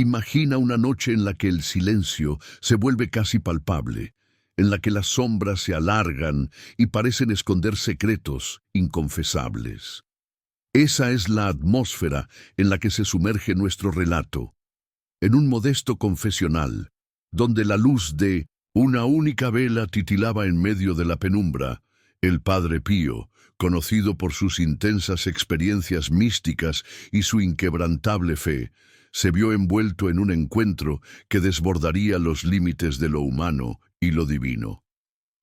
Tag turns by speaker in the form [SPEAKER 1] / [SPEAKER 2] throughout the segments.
[SPEAKER 1] Imagina una noche en la que el silencio se vuelve casi palpable, en la que las sombras se alargan y parecen esconder secretos inconfesables. Esa es la atmósfera en la que se sumerge nuestro relato, en un modesto confesional, donde la luz de una única vela titilaba en medio de la penumbra. El Padre Pío, conocido por sus intensas experiencias místicas y su inquebrantable fe, se vio envuelto en un encuentro que desbordaría los límites de lo humano y lo divino.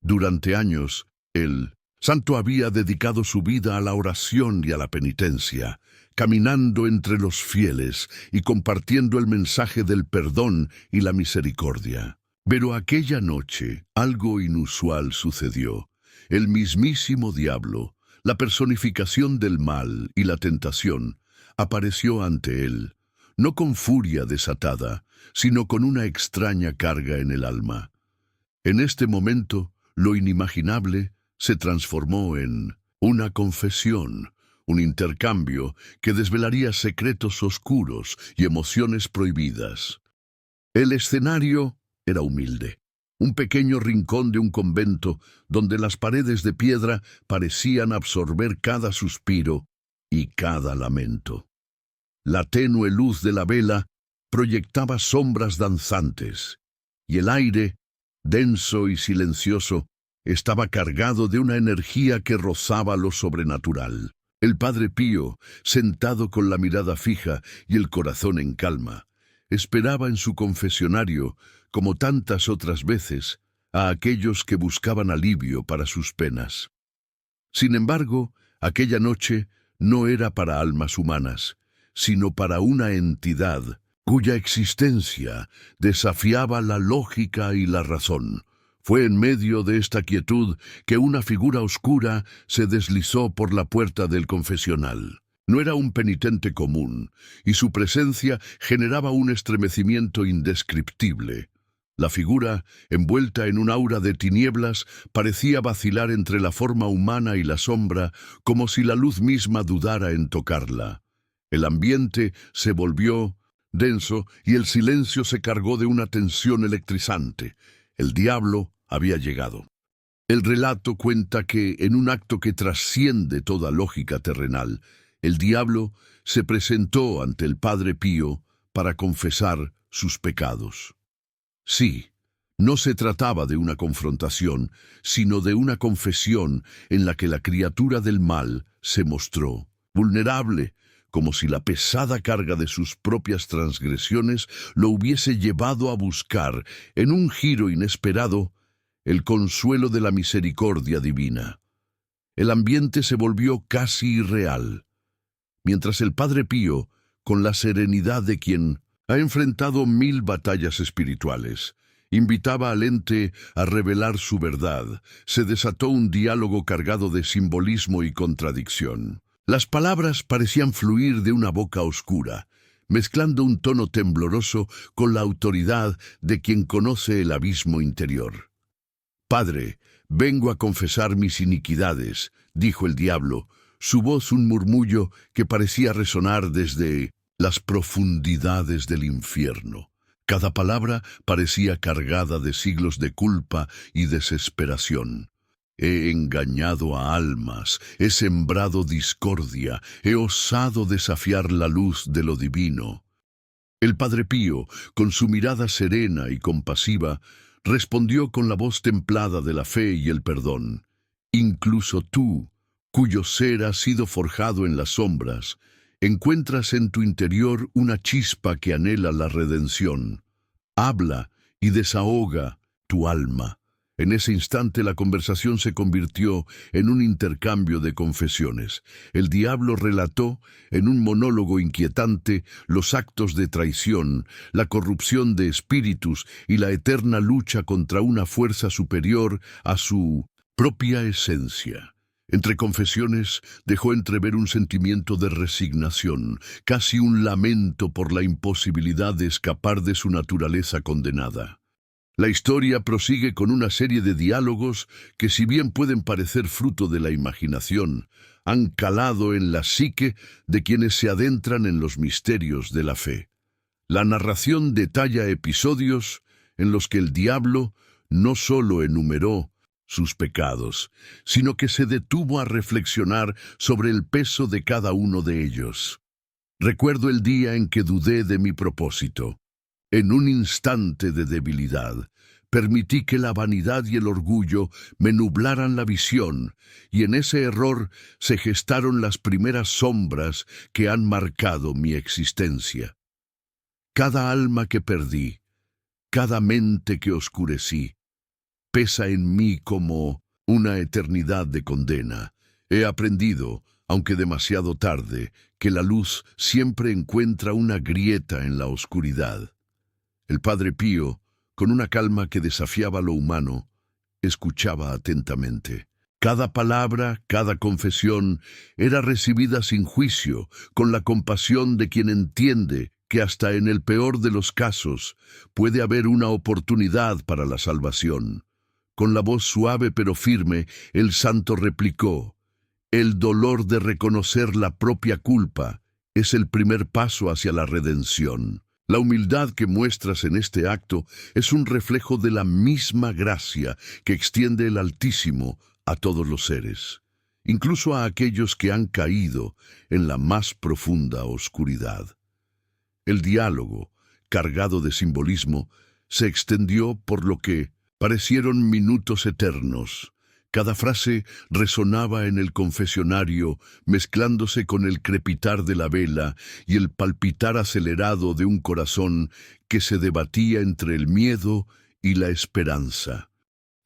[SPEAKER 1] Durante años, el santo había dedicado su vida a la oración y a la penitencia, caminando entre los fieles y compartiendo el mensaje del perdón y la misericordia. Pero aquella noche algo inusual sucedió. El mismísimo diablo, la personificación del mal y la tentación, apareció ante él, no con furia desatada, sino con una extraña carga en el alma. En este momento, lo inimaginable se transformó en una confesión, un intercambio que desvelaría secretos oscuros y emociones prohibidas. El escenario era humilde, un pequeño rincón de un convento donde las paredes de piedra parecían absorber cada suspiro y cada lamento. La tenue luz de la vela proyectaba sombras danzantes, y el aire, denso y silencioso, estaba cargado de una energía que rozaba lo sobrenatural. El Padre Pío, sentado con la mirada fija y el corazón en calma, esperaba en su confesionario, como tantas otras veces, a aquellos que buscaban alivio para sus penas. Sin embargo, aquella noche no era para almas humanas, sino para una entidad cuya existencia desafiaba la lógica y la razón. Fue en medio de esta quietud que una figura oscura se deslizó por la puerta del confesional. No era un penitente común, y su presencia generaba un estremecimiento indescriptible. La figura, envuelta en un aura de tinieblas, parecía vacilar entre la forma humana y la sombra, como si la luz misma dudara en tocarla. El ambiente se volvió denso y el silencio se cargó de una tensión electrizante. El diablo había llegado. El relato cuenta que, en un acto que trasciende toda lógica terrenal, el diablo se presentó ante el Padre Pío para confesar sus pecados. Sí, no se trataba de una confrontación, sino de una confesión en la que la criatura del mal se mostró vulnerable, como si la pesada carga de sus propias transgresiones lo hubiese llevado a buscar, en un giro inesperado, el consuelo de la misericordia divina. El ambiente se volvió casi irreal, mientras el Padre Pío, con la serenidad de quien ha enfrentado 1000 batallas espirituales, invitaba al ente a revelar su verdad, se desató un diálogo cargado de simbolismo y contradicción. Las palabras parecían fluir de una boca oscura, mezclando un tono tembloroso con la autoridad de quien conoce el abismo interior. «Padre, vengo a confesar mis iniquidades», dijo el diablo, su voz un murmullo que parecía resonar desde las profundidades del infierno. Cada palabra parecía cargada de siglos de culpa y desesperación. «He engañado a almas, he sembrado discordia, he osado desafiar la luz de lo divino». El Padre Pío, con su mirada serena y compasiva, respondió con la voz templada de la fe y el perdón. «Incluso tú, cuyo ser ha sido forjado en las sombras, encuentras en tu interior una chispa que anhela la redención. Habla y desahoga tu alma». En ese instante la conversación se convirtió en un intercambio de confesiones. El diablo relató, en un monólogo inquietante, los actos de traición, la corrupción de espíritus y la eterna lucha contra una fuerza superior a su propia esencia. Entre confesiones dejó entrever un sentimiento de resignación, casi un lamento por la imposibilidad de escapar de su naturaleza condenada. La historia prosigue con una serie de diálogos que, si bien pueden parecer fruto de la imaginación, han calado en la psique de quienes se adentran en los misterios de la fe. La narración detalla episodios en los que el diablo no solo enumeró sus pecados, sino que se detuvo a reflexionar sobre el peso de cada uno de ellos. Recuerdo el día en que dudé de mi propósito. En un instante de debilidad, permití que la vanidad y el orgullo me nublaran la visión, y en ese error se gestaron las primeras sombras que han marcado mi existencia. Cada alma que perdí, cada mente que oscurecí, pesa en mí como una eternidad de condena. He aprendido, aunque demasiado tarde, que la luz siempre encuentra una grieta en la oscuridad. El Padre Pío, con una calma que desafiaba lo humano, escuchaba atentamente. Cada palabra, cada confesión, era recibida sin juicio, con la compasión de quien entiende que hasta en el peor de los casos puede haber una oportunidad para la salvación. Con la voz suave pero firme, el santo replicó: el dolor de reconocer la propia culpa es el primer paso hacia la redención. La humildad que muestras en este acto es un reflejo de la misma gracia que extiende el Altísimo a todos los seres, incluso a aquellos que han caído en la más profunda oscuridad. El diálogo, cargado de simbolismo, se extendió por lo que parecieron minutos eternos. Cada frase resonaba en el confesionario, mezclándose con el crepitar de la vela y el palpitar acelerado de un corazón que se debatía entre el miedo y la esperanza.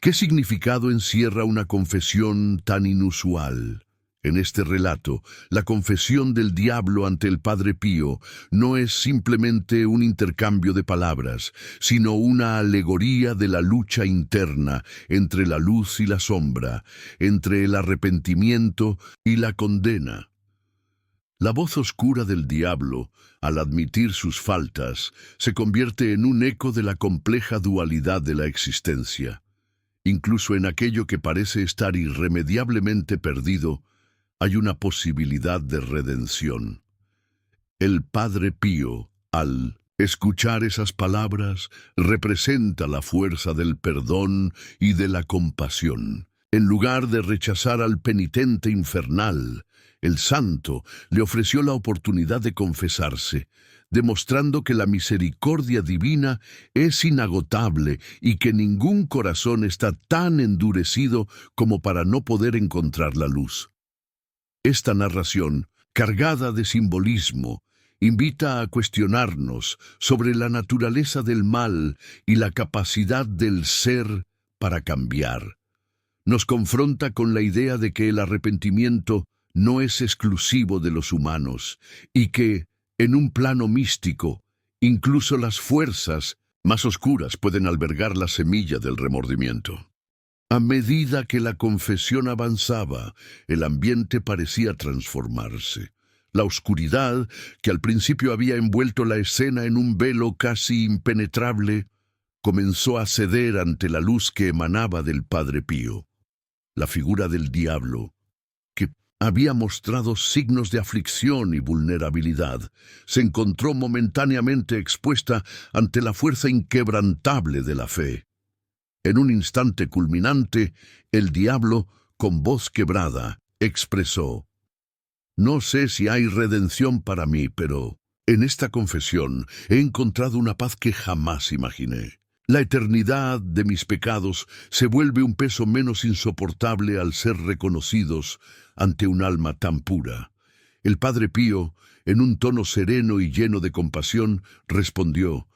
[SPEAKER 1] ¿Qué significado encierra una confesión tan inusual? En este relato, la confesión del diablo ante el Padre Pío no es simplemente un intercambio de palabras, sino una alegoría de la lucha interna entre la luz y la sombra, entre el arrepentimiento y la condena. La voz oscura del diablo, al admitir sus faltas, se convierte en un eco de la compleja dualidad de la existencia. Incluso en aquello que parece estar irremediablemente perdido, hay una posibilidad de redención. El Padre Pío, al escuchar esas palabras, representa la fuerza del perdón y de la compasión. En lugar de rechazar al penitente infernal, el santo le ofreció la oportunidad de confesarse, demostrando que la misericordia divina es inagotable y que ningún corazón está tan endurecido como para no poder encontrar la luz. Esta narración, cargada de simbolismo, invita a cuestionarnos sobre la naturaleza del mal y la capacidad del ser para cambiar. Nos confronta con la idea de que el arrepentimiento no es exclusivo de los humanos y que, en un plano místico, incluso las fuerzas más oscuras pueden albergar la semilla del remordimiento. A medida que la confesión avanzaba, el ambiente parecía transformarse. La oscuridad, que al principio había envuelto la escena en un velo casi impenetrable, comenzó a ceder ante la luz que emanaba del Padre Pío. La figura del diablo, que había mostrado signos de aflicción y vulnerabilidad, se encontró momentáneamente expuesta ante la fuerza inquebrantable de la fe. En un instante culminante, el diablo, con voz quebrada, expresó: no sé si hay redención para mí, pero en esta confesión he encontrado una paz que jamás imaginé. La eternidad de mis pecados se vuelve un peso menos insoportable al ser reconocidos ante un alma tan pura. El Padre Pío, en un tono sereno y lleno de compasión, respondió: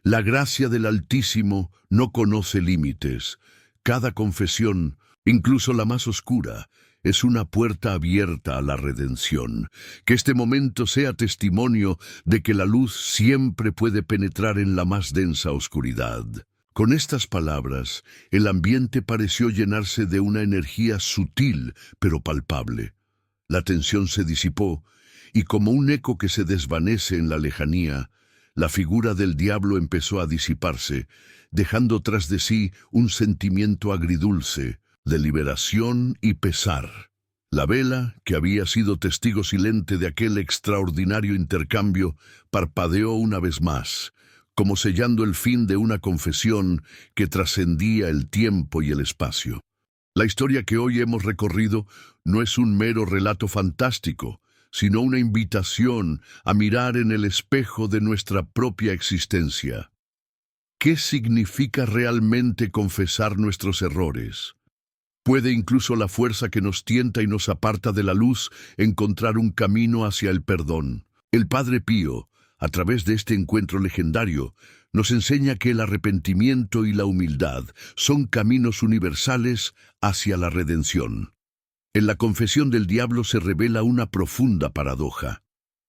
[SPEAKER 1] la gracia del Altísimo no conoce límites. Cada confesión, incluso la más oscura, es una puerta abierta a la redención. Que este momento sea testimonio de que la luz siempre puede penetrar en la más densa oscuridad. Con estas palabras, el ambiente pareció llenarse de una energía sutil pero palpable. La tensión se disipó, y como un eco que se desvanece en la lejanía, la figura del diablo empezó a disiparse, dejando tras de sí un sentimiento agridulce, de liberación y pesar. La vela, que había sido testigo silente de aquel extraordinario intercambio, parpadeó una vez más, como sellando el fin de una confesión que trascendía el tiempo y el espacio. La historia que hoy hemos recorrido no es un mero relato fantástico, sino una invitación a mirar en el espejo de nuestra propia existencia. ¿Qué significa realmente confesar nuestros errores? ¿Puede incluso la fuerza que nos tienta y nos aparta de la luz encontrar un camino hacia el perdón? El Padre Pío, a través de este encuentro legendario, nos enseña que el arrepentimiento y la humildad son caminos universales hacia la redención. En la confesión del diablo se revela una profunda paradoja.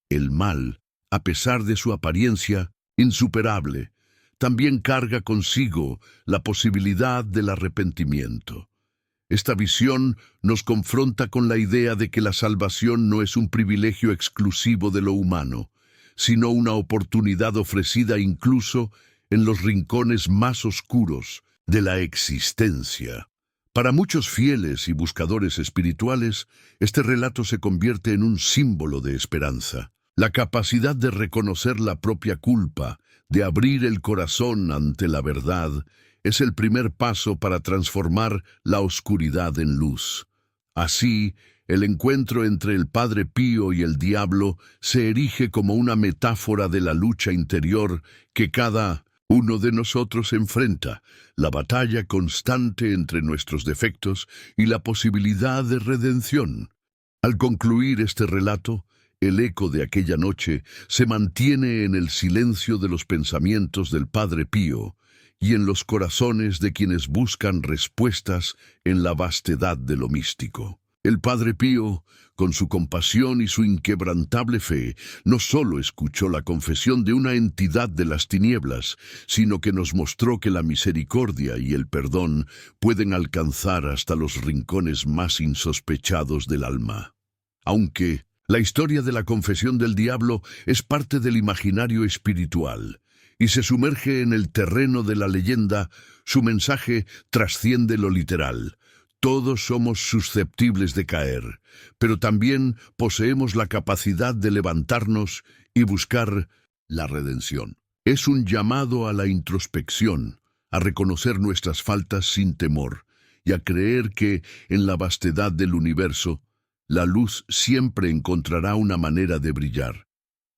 [SPEAKER 1] El mal, a pesar de su apariencia insuperable, también carga consigo la posibilidad del arrepentimiento. Esta visión nos confronta con la idea de que la salvación no es un privilegio exclusivo de lo humano, sino una oportunidad ofrecida incluso en los rincones más oscuros de la existencia. Para muchos fieles y buscadores espirituales, este relato se convierte en un símbolo de esperanza. La capacidad de reconocer la propia culpa, de abrir el corazón ante la verdad, es el primer paso para transformar la oscuridad en luz. Así, el encuentro entre el Padre Pío y el diablo se erige como una metáfora de la lucha interior que cada uno de nosotros enfrenta, la batalla constante entre nuestros defectos y la posibilidad de redención. Al concluir este relato, el eco de aquella noche se mantiene en el silencio de los pensamientos del Padre Pío y en los corazones de quienes buscan respuestas en la vastedad de lo místico. El Padre Pío, con su compasión y su inquebrantable fe, no solo escuchó la confesión de una entidad de las tinieblas, sino que nos mostró que la misericordia y el perdón pueden alcanzar hasta los rincones más insospechados del alma. Aunque la historia de la confesión del diablo es parte del imaginario espiritual y se sumerge en el terreno de la leyenda, su mensaje trasciende lo literal. Todos somos susceptibles de caer, pero también poseemos la capacidad de levantarnos y buscar la redención. Es un llamado a la introspección, a reconocer nuestras faltas sin temor y a creer que, en la vastedad del universo, la luz siempre encontrará una manera de brillar.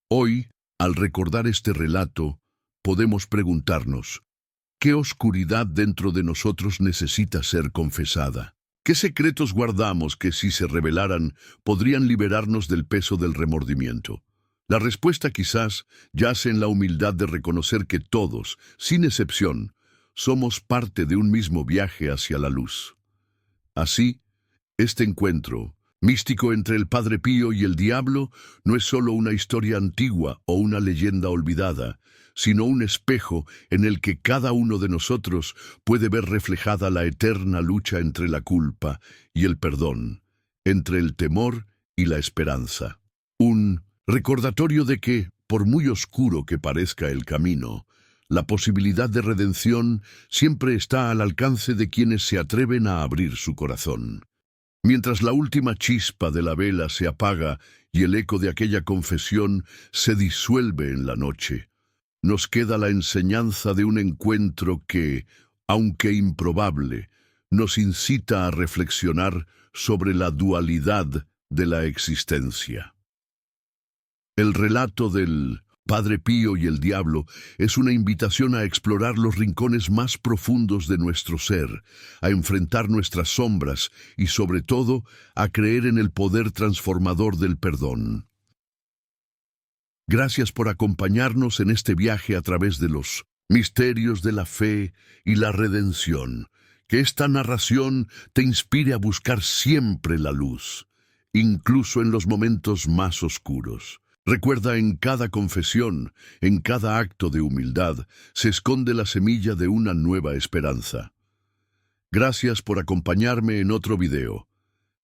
[SPEAKER 1] Hoy, al recordar este relato, podemos preguntarnos, ¿qué oscuridad dentro de nosotros necesita ser confesada? ¿Qué secretos guardamos que, si se revelaran, podrían liberarnos del peso del remordimiento? La respuesta quizás yace en la humildad de reconocer que todos, sin excepción, somos parte de un mismo viaje hacia la luz. Así, este encuentro místico entre el Padre Pío y el diablo no es solo una historia antigua o una leyenda olvidada, sino un espejo en el que cada uno de nosotros puede ver reflejada la eterna lucha entre la culpa y el perdón, entre el temor y la esperanza. Un recordatorio de que, por muy oscuro que parezca el camino, la posibilidad de redención siempre está al alcance de quienes se atreven a abrir su corazón. Mientras la última chispa de la vela se apaga y el eco de aquella confesión se disuelve en la noche, nos queda la enseñanza de un encuentro que, aunque improbable, nos incita a reflexionar sobre la dualidad de la existencia. El relato del Padre Pío y el diablo es una invitación a explorar los rincones más profundos de nuestro ser, a enfrentar nuestras sombras y, sobre todo, a creer en el poder transformador del perdón. Gracias por acompañarnos en este viaje a través de los misterios de la fe y la redención. Que esta narración te inspire a buscar siempre la luz, incluso en los momentos más oscuros. Recuerda, en cada confesión, en cada acto de humildad, se esconde la semilla de una nueva esperanza. Gracias por acompañarme en otro video.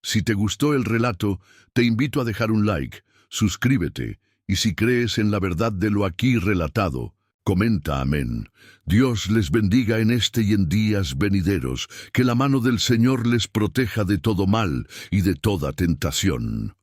[SPEAKER 1] Si te gustó el relato, te invito a dejar un like, suscríbete, y si crees en la verdad de lo aquí relatado, Comenta amén. Dios les bendiga en este y en días venideros, que la mano del Señor les proteja de todo mal y de toda tentación.